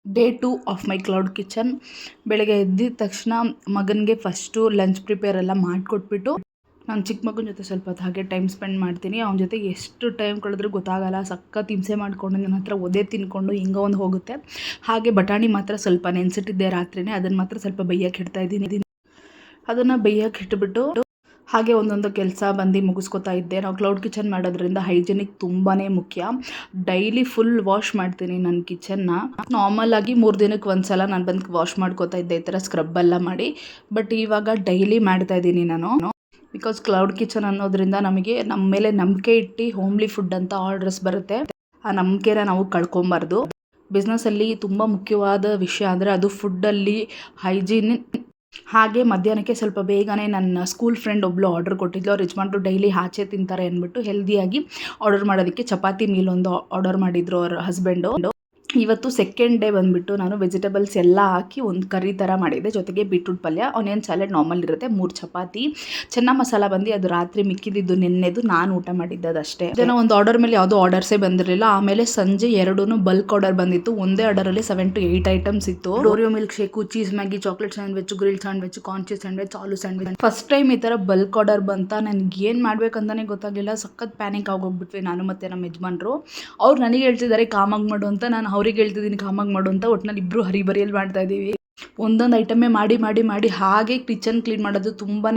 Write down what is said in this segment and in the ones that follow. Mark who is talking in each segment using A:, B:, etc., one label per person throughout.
A: Day 2 of my cloud kitchen. ಬೆಳಗ್ಗೆ ಎದ್ದಿದ ತಕ್ಷಣ ಮಗನಿಗೆ ಫಸ್ಟು ಲಂಚ್ ಪ್ರಿಪೇರ್ ಎಲ್ಲ ಮಾಡಿಕೊಟ್ಬಿಟ್ಟು ನಾನು ಚಿಕ್ಕ ಮಗನ ಜೊತೆ ಸ್ವಲ್ಪ ಹೊತ್ತು ಹಾಗೆ ಟೈಮ್ ಸ್ಪೆಂಡ್ ಮಾಡ್ತೀನಿ. ಅವನ ಜೊತೆ ಎಷ್ಟು ಟೈಮ್ ಕಳೆದ್ರೂ ಗೊತ್ತಾಗಲ್ಲ. ಸಖತ್ ಹಿಂಸೆ ಮಾಡಿಕೊಂಡು ನನ್ನ ಹತ್ರ ಒದೆ ತಿನ್ಕೊಂಡು ಹಿಂಗೆ ಒಂದು ಹೋಗುತ್ತೆ. ಹಾಗೆ ಬಟಾಣಿ ಮಾತ್ರ ಸ್ವಲ್ಪ ನೆನೆಸಿಟ್ಟಿದ್ದೆ ರಾತ್ರಿನೇ, ಅದನ್ನು ಮಾತ್ರ ಸ್ವಲ್ಪ ಬೇಯಕ್ಕೆ ಇಡ್ತಾ ಇದ್ದೀನಿ. ಅದನ್ನು ಬೇಯಕ್ಕೆ ಇಟ್ಬಿಟ್ಟು ಹಾಗೆ ಒಂದೊಂದು ಕೆಲಸ ಬಂದು ಮುಗಿಸ್ಕೊತಾ ಇದ್ದೆ. ನಾವು ಕ್ಲೌಡ್ ಕಿಚನ್ ಮಾಡೋದ್ರಿಂದ ಹೈಜಿನಿಕ್ ತುಂಬಾ ಮುಖ್ಯ. ಡೈಲಿ ಫುಲ್ ವಾಶ್ ಮಾಡ್ತೀನಿ ನನ್ನ ಕಿಚನ್ನ. ನಾರ್ಮಲ್ ಆಗಿ 3 ದಿನಕ್ಕೆ ಒಂದ್ಸಲ ನಾನು ಬಂದು ವಾಶ್ ಮಾಡ್ಕೋತಾ ಇದ್ದೆ, ಈ ಥರ ಸ್ಕ್ರಬ್ ಎಲ್ಲ ಮಾಡಿ. ಬಟ್ ಇವಾಗ ಡೈಲಿ ಮಾಡ್ತಾ ಇದ್ದೀನಿ ನಾನು. ಬಿಕಾಸ್ ಕ್ಲೌಡ್ ಕಿಚನ್ ಅನ್ನೋದ್ರಿಂದ ನಮಗೆ ನಮ್ಮ ಮೇಲೆ ನಂಬಿಕೆ ಇಟ್ಟು ಹೋಮ್ಲಿ ಫುಡ್ ಅಂತ ಆರ್ಡರ್ಸ್ ಬರುತ್ತೆ. ಆ ನಂಬಿಕೆನ ನಾವು ಕಳ್ಕೊಬಾರ್ದು. ಬಿಸ್ನೆಸ್ಸಲ್ಲಿ ತುಂಬ ಮುಖ್ಯವಾದ ವಿಷಯ ಅಂದರೆ ಅದು ಫುಡ್ಡಲ್ಲಿ ಹೈಜೀನ್. ಹಾಗೆ ಮಧ್ಯಾಹ್ನಕ್ಕೆ ಸ್ವಲ್ಪ ಬೇಗನೆ ನನ್ನ ಸ್ಕೂಲ್ ಫ್ರೆಂಡ್ ಒಬ್ಬಳು ಆರ್ಡರ್ ಕೊಟ್ಟಿದ್ಲು. ಅವ್ರು ಯಜಮಾನ್ರು ಡೈಲಿ ಆಚೆ ತಿಂತಾರೆ ಅಂದ್ಬಿಟ್ಟು ಹೆಲ್ದಿಯಾಗಿ ಆರ್ಡರ್ ಮಾಡೋದಕ್ಕೆ ಚಪಾತಿ ಮೀಲ್ ಒಂದು ಆರ್ಡರ್ ಮಾಡಿದ್ರು ಅವ್ರ ಹಸ್ಬೆಂಡು. ಇವತ್ತು ಸೆಕೆಂಡ್ ಡೇ ಬಂದುಬಿಟ್ಟು ನಾನು ವೆಜಿಟೇಬಲ್ಸ್ ಎಲ್ಲ ಹಾಕಿ ಒಂದು ಕರಿ ಥರ ಮಾಡಿದ್ದೆ. ಜೊತೆಗೆ ಬೀಟ್ರೂಟ್ ಪಲ್ಯ, ಆನಿಯನ್ ಸ್ಯಾಲೆಡ್ ನಾರ್ಮಲ್ ಇರುತ್ತೆ, 3 ಚಪಾತಿ, ಚೆನ್ನ ಮಸಾಲ ಬಂದು ಅದು ರಾತ್ರಿ ಮಿಕ್ಕಿದ್ದು ನೆನ್ನೆದು ನಾನು ಊಟ ಮಾಡಿದ್ದದು ಅಷ್ಟೇ. ಜನ ಒಂದು ಆರ್ಡರ್ ಮೇಲೆ ಯಾವುದೋ ಆರ್ಡರ್ಸೇ ಬಂದಿರಲಿಲ್ಲ. ಆಮೇಲೆ ಸಂಜೆ 2 ಬಲ್ಕ್ ಆರ್ಡರ್ ಬಂದಿತ್ತು. ಒಂದೇ ಆರ್ಡರಲ್ಲಿ 7 to 8 ಐಟಮ್ಸ್ ಇತ್ತು. ಡೋರಿಯೋ milkshake, cheese Maggi, chocolate sandwich, grill sandwich, corn cheese sandwich, aloo sandwich. First time ಈ ಥರ ಬಲ್ಕ್ ಆರ್ಡರ್ ಬಂತ. ನನಗೆ ಏನು ಮಾಡ್ಬೇಕಂತಾನೆ ಗೊತ್ತಾಗಲಿಲ್ಲ. ಸಖತ್ ಪ್ಯಾನಿಕ್ ಆಗೋಗ್ಬಿಟ್ವಿ ನಾನು ಮತ್ತು ನಮ್ಮ ಯಜಮಾನ್ರು. ಅವ್ರು ನನಗೆ ಹೇಳ್ತಿದ್ದಾರೆ ಕಾಮಾಗಿ ಮಾಡು ಅಂತ, ನಾನು ಅವ್ರಿಗೆ ಹೇಳ್ತಿದ್ದೀನಿ ಕಾಮಾಗಿ ಮಾಡು ಅಂತ. ಒಟ್ಟಿನಲ್ಲಿ ಇಬ್ಬರು ಹರಿಬರಿಯಲ್ಲಿ ಮಾಡ್ತಾ ಇದ್ದೀವಿ. ಒಂದೊಂದು ಐಟಮೇ ಮಾಡಿ ಹಾಗೆ ಕಿಚನ್ ಕ್ಲೀನ್ ಮಾಡೋದು ತುಂಬಾ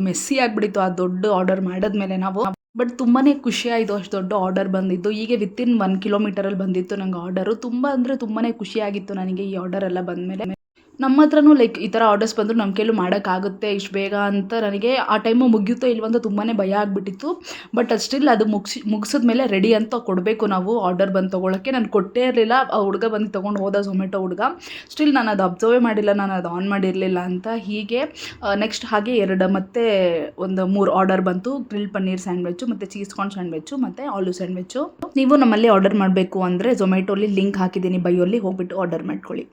A: ಮೆಸ್ಸಿ ಆಗಿಬಿಟ್ಟಿತ್ತು ಆ ದೊಡ್ಡ ಆರ್ಡರ್ ಮಾಡಿದ್ಮೇಲೆ ನಾವು. ಬಟ್ ತುಂಬಾ ಖುಷಿ ಆಯಿತು ಅಷ್ಟು ದೊಡ್ಡ ಆರ್ಡರ್ ಬಂದಿದ್ದು. ಹೀಗೆ ವಿತಿನ್ 1 ಕಿಲೋಮೀಟರಲ್ಲಿ ಬಂದಿತ್ತು ನಂಗೆ ಆರ್ಡರು. ತುಂಬ ಅಂದರೆ ತುಂಬಾ ಖುಷಿಯಾಗಿತ್ತು ನನಗೆ ಈ ಆರ್ಡರ್ ಎಲ್ಲ ಬಂದಮೇಲೆ. ನಮ್ಮ ಹತ್ರನೂ ಈ ಥರ ಆರ್ಡರ್ಸ್ ಬಂದರೂ ನಮ್ಮ ಕೈಲೂ ಮಾಡೋಕ್ಕಾಗುತ್ತೆ ಇಷ್ಟು ಬೇಗ ಅಂತ ನನಗೆ ಆ ಟೈಮು ಮುಗಿಯುತ್ತೋ ಇಲ್ವಂತ ತುಂಬಾ ಭಯ ಆಗಿಬಿಟ್ಟಿತ್ತು. ಬಟ್ ಅದು ಸ್ಟಿಲ್ ಅದು ಮುಗಿಸಿದ್ಮೇಲೆ ರೆಡಿ ಅಂತ ಕೊಡಬೇಕು ನಾವು ಆರ್ಡರ್ ಬಂದು ತೊಗೊಳಕ್ಕೆ. ನಾನು ಕೊಟ್ಟೇ ಇರಲಿಲ್ಲ. ಆ ಹುಡುಗ ಬಂದು ತೊಗೊಂಡು ಹೋದ, ಝೊಮ್ಯಾಟೊ ಹುಡುಗ. ಸ್ಟಿಲ್ ನಾನು ಅದು ಅಬ್ಸರ್ವೇ ಮಾಡಿಲ್ಲ, ನಾನು ಅದು ಆನ್ ಮಾಡಿರಲಿಲ್ಲ ಅಂತ. ಹೀಗೆ ನೆಕ್ಸ್ಟ್ ಹಾಗೆ 2 ಮತ್ತು ಒಂದು 3 ಆರ್ಡರ್ ಬಂತು. ಗ್ರಿಲ್ ಪನ್ನೀರ್ ಸ್ಯಾಂಡ್ವಿಚ್ಚು ಮತ್ತು ಚೀಸ್ ಕಾರ್ನ್ ಸ್ಯಾಂಡ್ವಿಚ್ಚು ಮತ್ತು ಆಲೂ ಸ್ಯಾಂಡ್ವಿಚ್ಚು. ನೀವು ನಮ್ಮಲ್ಲಿ ಆರ್ಡರ್ ಮಾಡಬೇಕು ಅಂದರೆ ಝೊಮ್ಯಾಟೋಲಿ ಲಿಂಕ್ ಹಾಕಿದ್ದೀನಿ ಬೈಯಲ್ಲಿ, ಹೋಗ್ಬಿಟ್ಟು ಆರ್ಡರ್ ಮಾಡ್ಕೊಳ್ಳಿ.